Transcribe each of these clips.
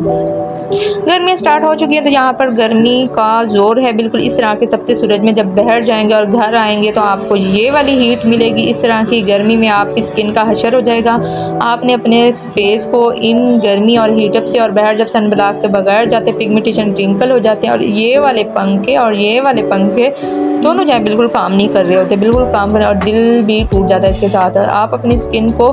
गर्मियाँ स्टार्ट हो चुकी हैं तो यहाँ पर गर्मी का ज़ोर है बिल्कुल इस तरह के तपते सूरज में जब बाहर जाएँगे और घर आएँगे तो आपको ये वाली हीट मिलेगी। इस तरह की गर्मी में आपकी स्किन का हशर हो जाएगा। आपने अपने फेस को इन गर्मी और हीटअप से और बाहर जब सन ब्लॉक के बगैर जाते पिगमेंटेशन रिंकल हो जाते हैं और ये वाले पंखे दोनों जो है बिल्कुल काम नहीं कर रहे होते, बिल्कुल काम कर और दिल भी टूट जाता है इसके साथ। आप अपनी स्किन को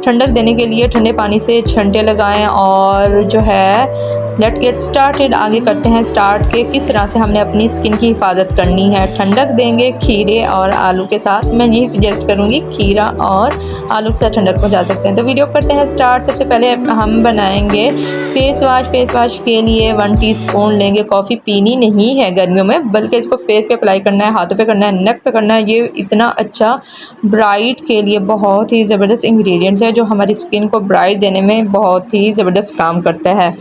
ठंडक देने के लिए ठंडे पानी से छंटे लगाएं और जो है लेट गेट स्टार्टेड। आगे करते हैं स्टार्ट के किस तरह से हमने अपनी स्किन की हिफाजत करनी है। ठंडक देंगे खीरे और आलू के साथ। मैं यही सजेस्ट करूँगी, खीरा और आलू के साथ ठंडक पहुँचा सकते हैं। तो वीडियो करते हैं स्टार्ट। सबसे पहले हम बनाएंगे फेस वाश के लिए 1 टीस्पून लेंगे। कॉफ़ी पीनी नहीं है गर्मियों में, बल्कि इसको फेस पे अप्लाई करना है, हाथों पे करना है, नेक पे करना है। ये इतना अच्छा ब्राइट के लिए बहुत ही ज़बरदस्त इंग्रेडिएंट्स है जो हमारी स्किन को ब्राइट देने में बहुत ही ज़बरदस्त काम करता है।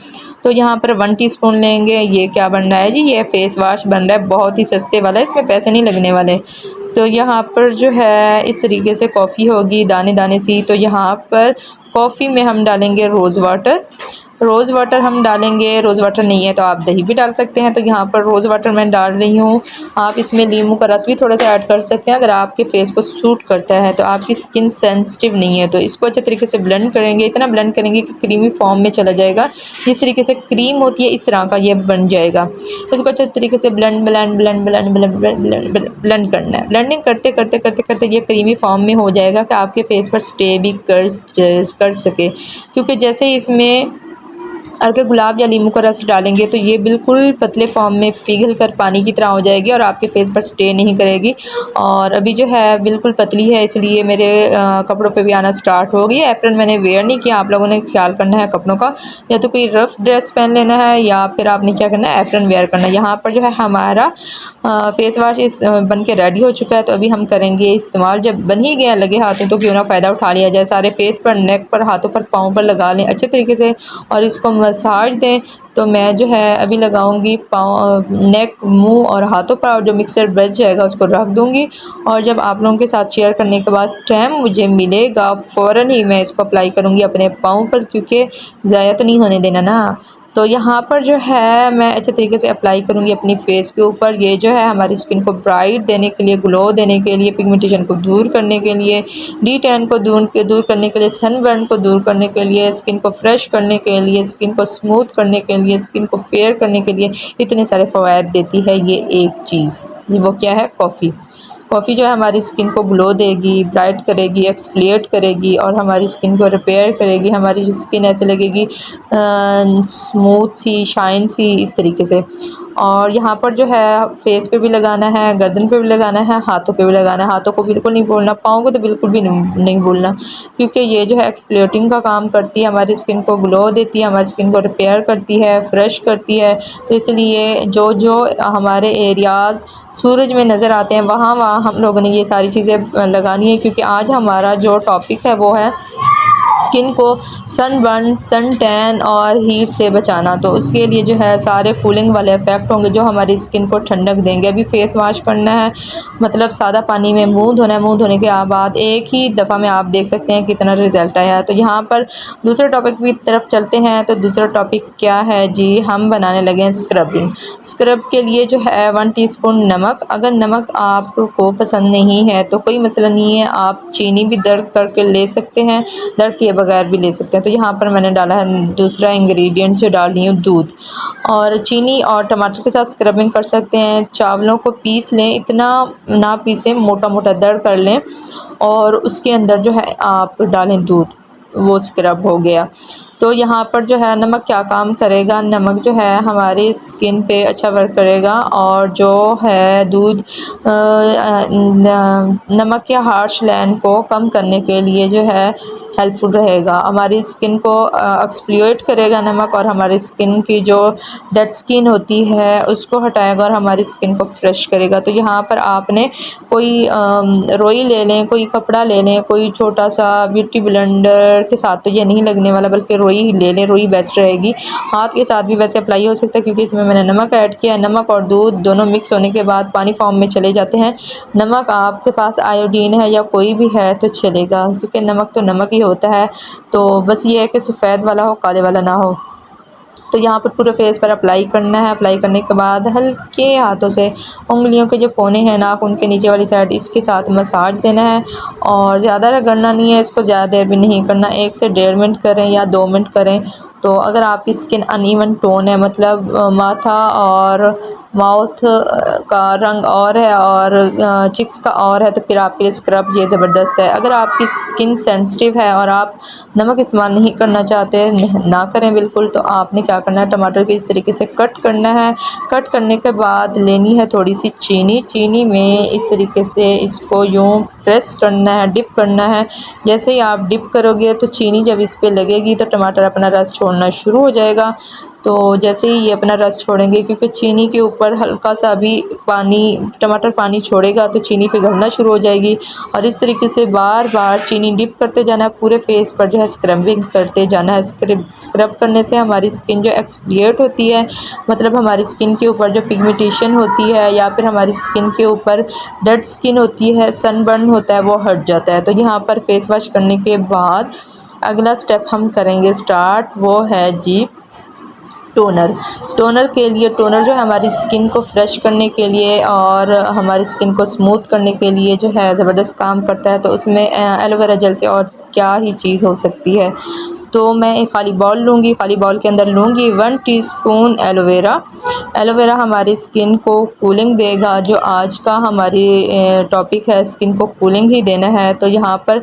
तो यहाँ पर 1 टीस्पून लेंगे। ये क्या बन रहा है जी, ये फेस वाश बन रहा है, बहुत ही सस्ते वाला है, इसमें पैसे नहीं लगने वाले। तो यहाँ पर जो है इस तरीके से कॉफ़ी होगी दाने दाने सी। तो यहाँ पर कॉफ़ी में हम डालेंगे रोज़ वाटर हम डालेंगे। रोज़ वाटर नहीं है तो आप दही भी डाल सकते हैं। तो यहाँ पर रोज़ वाटर मैं डाल रही हूँ। आप इसमें नींबू का रस भी थोड़ा सा ऐड कर सकते हैं अगर आपके फेस को सूट करता है। तो आपकी स्किन सेंसिटिव नहीं है तो इसको अच्छे तरीके से ब्लेंड करेंगे। इतना ब्लेंड करेंगे कि क्रीमी फॉर्म में चला जाएगा। जिस तरीके से क्रीम होती है इस तरह का ये बन जाएगा। इसको अच्छे तरीके से ब्लेंड करना है। ब्लेंडिंग करते करते करते करते ये क्रीमी फॉर्म में हो जाएगा कि आपके फेस पर स्टे भी कर सके। क्योंकि जैसे ही इसमें हल्के गुलाब या नींबू का रस डालेंगे तो ये बिल्कुल पतले फॉर्म में पिघल कर पानी की तरह हो जाएगी और आपके फेस पर स्टे नहीं करेगी। और अभी जो है बिल्कुल पतली है इसलिए मेरे कपड़ों पे भी आना स्टार्ट हो गई है। एप्रन मैंने वेयर नहीं किया, आप लोगों ने ख्याल करना है कपड़ों का। या तो कोई रफ ड्रेस पहन लेना है या फिर आपने क्या करना है, एप्रन वेयर करना है। यहाँ पर जो है हमारा फेस वाश इस बन के रेडी हो चुका है। तो अभी हम करेंगे इस्तेमाल। जब बन ही गया लगे हाथों तो क्यों ना फ़ायदा उठा लिया जाए। सारे फेस पर, नेक पर, हाथों पर, पाँव पर लगा लें अच्छे तरीके से और इसको मसाज दें। तो मैं जो है अभी लगाऊंगी पाँव, नेक, मुंह और हाथों पर, और जो मिक्सर बच जाएगा उसको रख दूंगी। और जब आप लोगों के साथ शेयर करने के बाद टाइम मुझे मिलेगा फ़ौरन ही मैं इसको अप्लाई करूंगी अपने पाँव पर, क्योंकि ज़ाया तो नहीं होने देना ना। तो यहाँ पर जो है मैं अच्छे तरीके से अप्लाई करूँगी अपनी फेस के ऊपर। ये जो है हमारी स्किन को ब्राइट देने के लिए, ग्लो देने के लिए, पिगमेंटेशन को दूर करने के लिए, डी टैन को दूर करने के लिए, सनबर्न को दूर करने के लिए, स्किन को फ्रेश करने के लिए, स्किन को स्मूथ करने के लिए, स्किन को फेयर करने के लिए इतने सारे फ़वाद देती है ये एक चीज़। ये वो क्या है, कॉफ़ी। कॉफ़ी जो है हमारी स्किन को ग्लो देगी, ब्राइट करेगी, एक्सफोलिएट करेगी और हमारी स्किन को रिपेयर करेगी। हमारी स्किन ऐसे लगेगी स्मूथ सी, शाइन सी, इस तरीके से। और यहाँ पर जो है फेस पे भी लगाना है, गर्दन पे भी लगाना है, हाथों पे भी लगाना है। हाथों को बिल्कुल नहीं भूलना, पाँव को तो बिल्कुल भी नहीं भूलना, क्योंकि ये जो है एक्सफोलिएटिंग का काम करती है, हमारी स्किन को ग्लो देती है, हमारी स्किन को रिपेयर करती है, फ्रेश करती है। तो इसलिए जो जो हमारे एरियाज़ सूरज में नज़र आते हैं वहाँ वहाँ हम लोगों ने ये सारी चीज़ें लगानी है। क्योंकि आज हमारा जो टॉपिक है वो है स्किन को सनबर्न, सन टैन और हीट से बचाना। तो उसके लिए जो है सारे कूलिंग वाले इफ़ेक्ट होंगे जो हमारी स्किन को ठंडक देंगे। अभी फेस वॉश करना है, मतलब सादा पानी में मुंह धोना है। मुंह धोने के बाद एक ही दफ़ा में आप देख सकते हैं कितना रिजल्ट आया है। तो यहाँ पर दूसरे टॉपिक की तरफ चलते हैं। तो दूसरा टॉपिक क्या है जी, हम बनाने लगे हैं स्क्रबिंग। स्क्रब के लिए जो है 1 टीस्पून नमक। अगर नमक आपको पसंद नहीं है तो कोई मसला नहीं है, आप चीनी भी दर्द करके ले सकते हैं, दर्द किए बगैर भी ले सकते हैं। तो यहाँ पर मैंने डाला है दूसरा इंग्रेडिएंट्स जो डाल रही हूँ, दूध और चीनी और टमाटर के साथ स्क्रबिंग कर सकते हैं। चावलों को पीस लें, इतना ना पीसें, मोटा मोटा दर्द कर लें और उसके अंदर जो है आप डालें दूध, वो स्क्रब हो गया। तो यहाँ पर जो है नमक क्या काम करेगा, नमक जो है हमारी स्किन पे अच्छा वर्क करेगा और जो है दूध नमक के हार्श लाइन को कम करने के लिए जो है हेल्पफुल रहेगा। हमारी स्किन को एक्सफोलिएट करेगा नमक और हमारी स्किन की जो डेड स्किन होती है उसको हटाएगा और हमारी स्किन को फ्रेश करेगा। तो यहाँ पर आपने कोई रोई ले लें, कोई कपड़ा ले लें, कोई छोटा सा ब्यूटी ब्लेंडर के साथ तो ये नहीं लगने वाला, बल्कि रोई ही ले लें, रोई बेस्ट रहेगी। हाथ के साथ भी वैसे अप्लाई हो सकता है क्योंकि इसमें मैंने नमक ऐड किया है। नमक और दूध दोनों मिक्स होने के बाद पानी फॉर्म में चले जाते हैं। नमक आपके पास आयोडीन है या कोई भी है तो चलेगा, क्योंकि नमक तो नमक ही होता है। तो बस ये है कि सफ़ेद वाला हो, काले वाला ना हो। तो यहाँ पर पूरे फेस पर अप्लाई करना है। अप्लाई करने के बाद हल्के हाथों से उंगलियों के जो कोने हैं नाखून के नीचे वाली साइड इसके साथ मसाज देना है और ज़्यादा रगड़ना नहीं है, इसको ज़्यादा देर भी नहीं करना। 1 से 1.5 मिनट करें या 2 मिनट करें। तो अगर आपकी स्किन अनइवन टोन है, मतलब माथा और माउथ का रंग और है और चिक्स का और है, तो फिर आपके लिए स्क्रब ये ज़बरदस्त है। अगर आपकी स्किन सेंसिटिव है और आप नमक इस्तेमाल नहीं करना चाहते, ना करें बिल्कुल, तो आपने क्या करना है, टमाटर को इस तरीके से कट करना है। कट करने के बाद लेनी है थोड़ी सी चीनी। चीनी में इस तरीके से इसको यूँ प्रेस करना है, डिप करना है। जैसे ही आप डिप करोगे तो चीनी जब इस पे लगेगी तो टमाटर अपना रस छोड़ना शुरू हो जाएगा। तो जैसे ही ये अपना रस छोड़ेंगे, क्योंकि चीनी के ऊपर हल्का सा भी पानी, टमाटर पानी छोड़ेगा तो चीनी पिघलना शुरू हो जाएगी। और इस तरीके से बार बार चीनी डिप करते जाना है, पूरे फेस पर जो है स्क्रबिंग करते जाना है। स्क्रब करने से हमारी स्किन जो एक्सफोलिएट होती है, मतलब हमारी स्किन के ऊपर जो पिगमेंटेशन होती है या फिर हमारी स्किन के ऊपर डेड स्किन होती है, सनबर्न होता है, वो हट जाता है। तो यहाँ पर फेस वॉश करने के बाद अगला स्टेप हम करेंगे स्टार्ट, वो है जी टोनर। टोनर के लिए, टोनर जो है हमारी स्किन को फ्रेश करने के लिए और हमारी स्किन को स्मूथ करने के लिए जो है ज़बरदस्त काम करता है। तो उसमें एलोवेरा जेल से और क्या ही चीज़ हो सकती है। तो मैं एक खाली बाउल लूँगी, खाली बाउल के अंदर लूँगी 1 टीस्पून एलोवेरा। एलोवेरा हमारी स्किन को कूलिंग देगा। जो आज का हमारी टॉपिक है, स्किन को कूलिंग ही देना है। तो यहाँ पर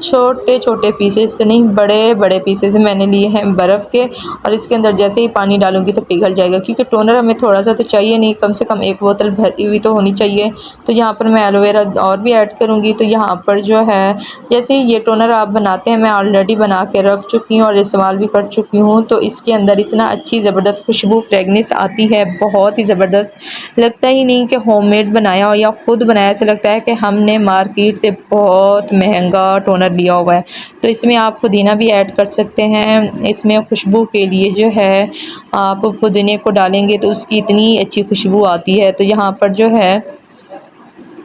छोटे छोटे पीसेस तो नहीं, बड़े बड़े पीसेस मैंने लिए हैं बर्फ़ के, और इसके अंदर जैसे ही पानी डालूंगी तो पिघल जाएगा, क्योंकि टोनर हमें थोड़ा सा तो चाहिए नहीं, कम से कम 1 बोतल भरी हुई तो होनी चाहिए। तो यहाँ पर मैं एलोवेरा और भी ऐड करूँगी। तो यहाँ पर जो है, जैसे ही ये टोनर आप बनाते हैं, मैं ऑलरेडी बना के रख चुकी हूँ और इस्तेमाल भी कर चुकी हूँ। तो इसके अंदर इतना अच्छी ज़बरदस्त खुशबू फ्रेगनेंस आती है, बहुत ही ज़बरदस्त, लगता ही नहीं कि होममेड बनाया हो या ख़ुद बनाया। ऐसा लगता है कि हमने मार्केट से बहुत महंगा टोनर लिया हुआ है। तो इसमें आप पुदीना भी ऐड कर सकते हैं। इसमें खुशबू के लिए जो है आप पुदीने को डालेंगे तो उसकी इतनी अच्छी खुशबू आती है। तो यहाँ पर जो है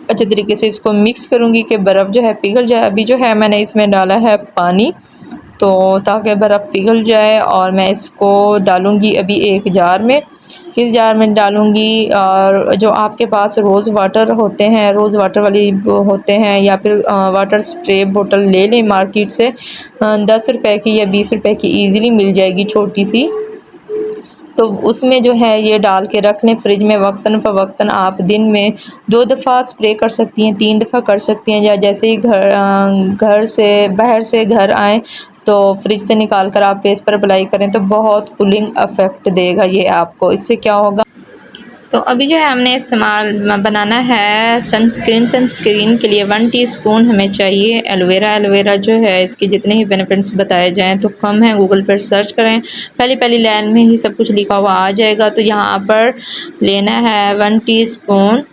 अच्छे तरीके से इसको मिक्स करूँगी कि बर्फ़ जो है पिघल जाए। अभी जो है मैंने इसमें डाला है पानी, तो ताकि बर्फ़ पिघल जाए, और मैं इसको डालूँगी अभी एक जार में। किस जार में डालूँगी, और जो आपके पास रोज़ वाटर होते हैं, रोज़ वाटर वाली वो होते हैं, या फिर वाटर स्प्रे बोतल ले लें मार्केट से। 10 रुपए की या 20 रुपए की ईज़िली मिल जाएगी छोटी सी। तो उसमें जो है ये डाल के रख लें फ्रिज में। वक्तन फ़वक्तन आप दिन में 2 दफ़ा स्प्रे कर सकती हैं, 3 दफ़ा कर सकती हैं, या जैसे ही घर से बाहर से घर आएँ तो फ्रिज से निकाल कर आप फेस पर अप्लाई करें तो बहुत कूलिंग इफ़ेक्ट देगा ये आपको। इससे क्या होगा, तो अभी जो है हमने इस्तेमाल बनाना है सनस्क्रीन। सनस्क्रीन के लिए 1 टीस्पून हमें चाहिए एलोवेरा। एलोवेरा जो है इसके जितने ही बेनिफिट्स बताए जाएँ तो कम है, गूगल पर सर्च करें, पहली लाइन में ही सब कुछ लिखा हुआ आ जाएगा। तो यहाँ पर लेना है 1 टीस्पून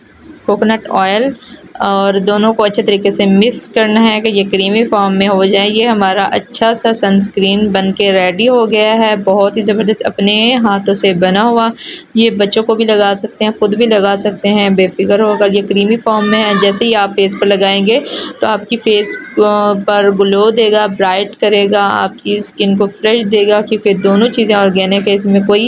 कोकोनट ऑयल, और दोनों को अच्छे तरीके से मिक्स करना है कि ये क्रीमी फॉर्म में हो जाए। ये हमारा अच्छा सा सनस्क्रीन बन के रेडी हो गया है, बहुत ही ज़बरदस्त, अपने हाथों से बना हुआ। ये बच्चों को भी लगा सकते हैं, खुद भी लगा सकते हैं, बेफिक्र होकर। ये क्रीमी फॉर्म में है, जैसे ही आप फेस पर लगाएंगे तो आपकी फेस पर ग्लो देगा, ब्राइट करेगा, आपकी स्किन को फ्रेश देगा, क्योंकि दोनों चीज़ें ऑर्गेनिक है, इसमें कोई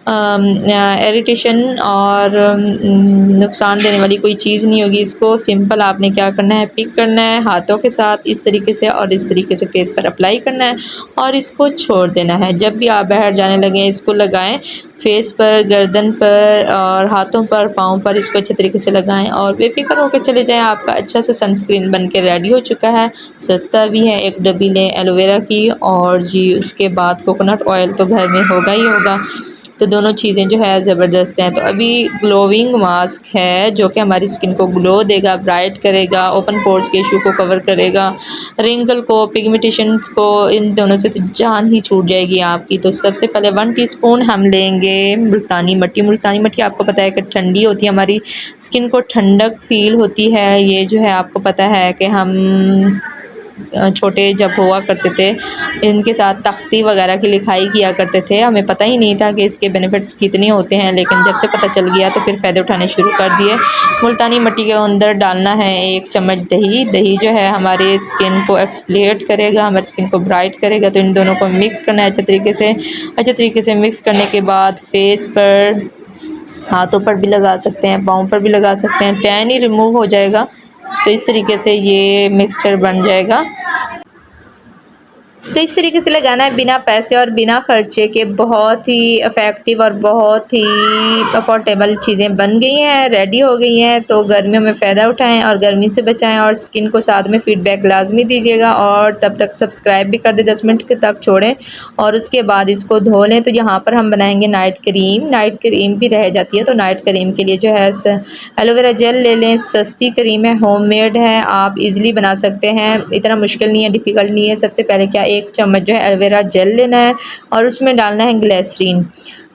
इरिटेशन और नुकसान देने वाली कोई चीज़ नहीं होगी। इसको सिंपल आपने क्या करना है, पिक करना है हाथों के साथ इस तरीके से, और इस तरीके से फेस पर अप्लाई करना है और इसको छोड़ देना है। जब भी आप बाहर जाने लगें इसको लगाएं, फेस पर, गर्दन पर और हाथों पर, पाँव पर इसको अच्छे तरीके से लगाएं और बेफिक्र होकर चले जाएं। आपका अच्छा सा सनस्क्रीन बन के रेडी हो चुका है। सस्ता भी है, एक डब्बी लें एलोवेरा की, और जी उसके बाद कोकोनट ऑयल तो घर में होगा ही होगा। तो दोनों चीज़ें जो है ज़बरदस्त हैं। तो अभी ग्लोइंग मास्क है जो कि हमारी स्किन को ग्लो देगा, ब्राइट करेगा, ओपन पोर्स के इशू को कवर करेगा, रिंकल को, पिगमेंटेशन को, इन दोनों से तो जान ही छूट जाएगी आपकी। तो सबसे पहले 1 टीस्पून हम लेंगे मुल्तानी मिट्टी। मुल्तानी मिट्टी आपको पता है कि ठंडी होती है, हमारी स्किन को ठंडक फील होती है। ये जो है आपको पता है कि हम छोटे जब हुआ करते थे, इनके साथ तख्ती वगैरह की लिखाई किया करते थे। हमें पता ही नहीं था कि इसके बेनिफिट्स कितने होते हैं, लेकिन जब से पता चल गया तो फिर फ़ायदे उठाने शुरू कर दिए। मुल्तानी मिट्टी के अंदर डालना है 1 चम्मच दही। दही जो है हमारे स्किन को एक्सफोलिएट करेगा, हमारी स्किन को ब्राइट करेगा। तो इन दोनों को मिक्स करना है अच्छे तरीके से मिक्स करने के बाद फेस पर, हाथों पर भी लगा सकते हैं, पाँव पर भी लगा सकते हैं, टैन ही रिमूव हो जाएगा। तो इस तरीके से ये मिक्सचर बन जाएगा। तो इस तरीके से लगाना है बिना पैसे और बिना खर्चे के। बहुत ही इफ़ेक्टिव और बहुत ही अफोर्डेबल चीज़ें बन गई हैं, रेडी हो गई हैं। तो गर्मियों में फ़ायदा उठाएं और गर्मी से बचाएं और स्किन को साथ में फ़ीडबैक लाजमी दीजिएगा। और तब तक सब्सक्राइब भी कर दें, 10 मिनट के तक छोड़ें और उसके बाद इसको धो लें। तो यहाँ पर हम बनाएंगे नाइट क्रीम। नाइट क्रीम भी रह जाती है, तो नाइट क्रीम के लिए जो है एलोवेरा जेल ले लें। सस्ती क्रीम है, होममेड है, आप इजीली बना सकते हैं, इतना मुश्किल नहीं है, डिफ़िकल्ट नहीं है। सबसे पहले क्या 1 चम्मच जो है एलोवेरा जेल लेना है और उसमें डालना है ग्लिसरीन।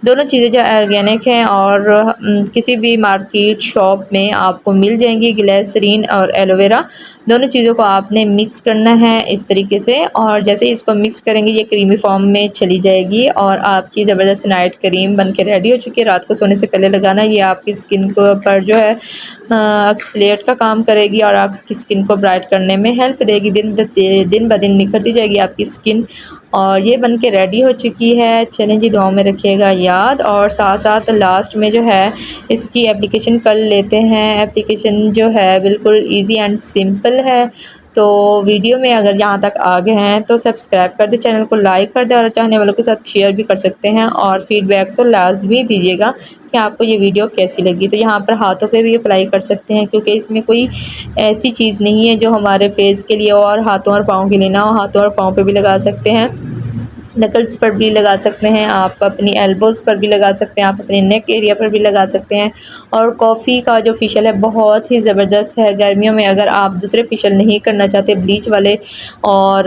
दोनों चीज़ें जो ऑर्गेनिक हैं और किसी भी मार्केट शॉप में आपको मिल जाएंगी, ग्लिसरीन और एलोवेरा। दोनों चीज़ों को आपने मिक्स करना है इस तरीके से, और जैसे ही इसको मिक्स करेंगे ये क्रीमी फॉर्म में चली जाएगी और आपकी ज़बरदस्त नाइट क्रीम बन के रेडी हो चुकी है। रात को सोने से पहले लगाना, ये आपकी स्किन को पर जो है एक्सफोलिएट का काम करेगी और आपकी स्किन को ब्राइट करने में हेल्प देगी। दिन ब दिन निखरती जाएगी आपकी स्किन। और ये बन के रेडी हो चुकी है। चलें जी, दुआओं में रखिएगा याद। और साथ साथ लास्ट में जो है इसकी एप्लीकेशन कर लेते हैं। एप्लीकेशन जो है बिल्कुल इजी एंड सिंपल है। तो वीडियो में अगर यहाँ तक आ गए हैं तो सब्सक्राइब कर दें, चैनल को लाइक कर दें और चाहने वालों के साथ शेयर भी कर सकते हैं। और फीडबैक तो लाजमी दीजिएगा कि आपको ये वीडियो कैसी लगी। तो यहाँ पर हाथों पे भी अप्लाई कर सकते हैं, क्योंकि इसमें कोई ऐसी चीज़ नहीं है जो हमारे फेस के लिए और हाथों और पाँव के लिए ना हो। हाथों और पाँव पे भी लगा सकते हैं, नकल्स पर भी लगा सकते हैं, आप अपनी एल्बोज़ पर भी लगा सकते हैं, आप अपने नेक एरिया पर भी लगा सकते हैं। और कॉफ़ी का जो फेशियल है बहुत ही ज़बरदस्त है। गर्मियों में अगर आप दूसरे फेशियल नहीं करना चाहते ब्लीच वाले और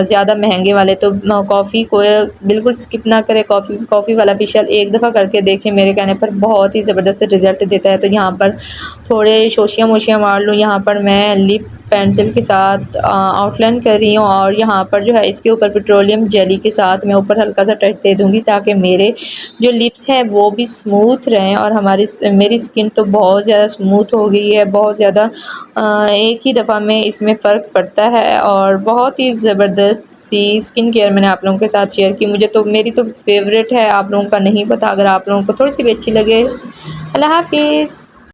ज़्यादा महंगे वाले, तो कॉफ़ी को बिल्कुल स्किप ना करें। कॉफ़ी वाला फेशियल एक दफ़ा करके देखें, मेरे कहने पर बहुत ही ज़बरदस्त रिज़ल्ट देता है। तो यहाँ पर थोड़े शोशियाँ मोशियाँ मार लूँ। यहाँ पर मैं लिप पेंसिल के साथ आउटलाइन कर रही हूँ और यहाँ पर जो है इसके ऊपर पेट्रोलियम जेली के साथ मैं ऊपर हल्का सा टच दे दूँगी, ताकि मेरे जो लिप्स हैं वो भी स्मूथ रहें। और मेरी स्किन तो बहुत ज़्यादा स्मूथ हो गई है, बहुत ज़्यादा। एक ही दफ़ा में इसमें फ़र्क पड़ता है और बहुत ही ज़बरदस्त सी स्किन केयर मैंने आप लोगों के साथ शेयर की। मेरी तो फेवरेट है, आप लोगों का नहीं पता। अगर आप लोगों को थोड़ी सी भी अच्छी लगे, अल्लाह हाफिज़।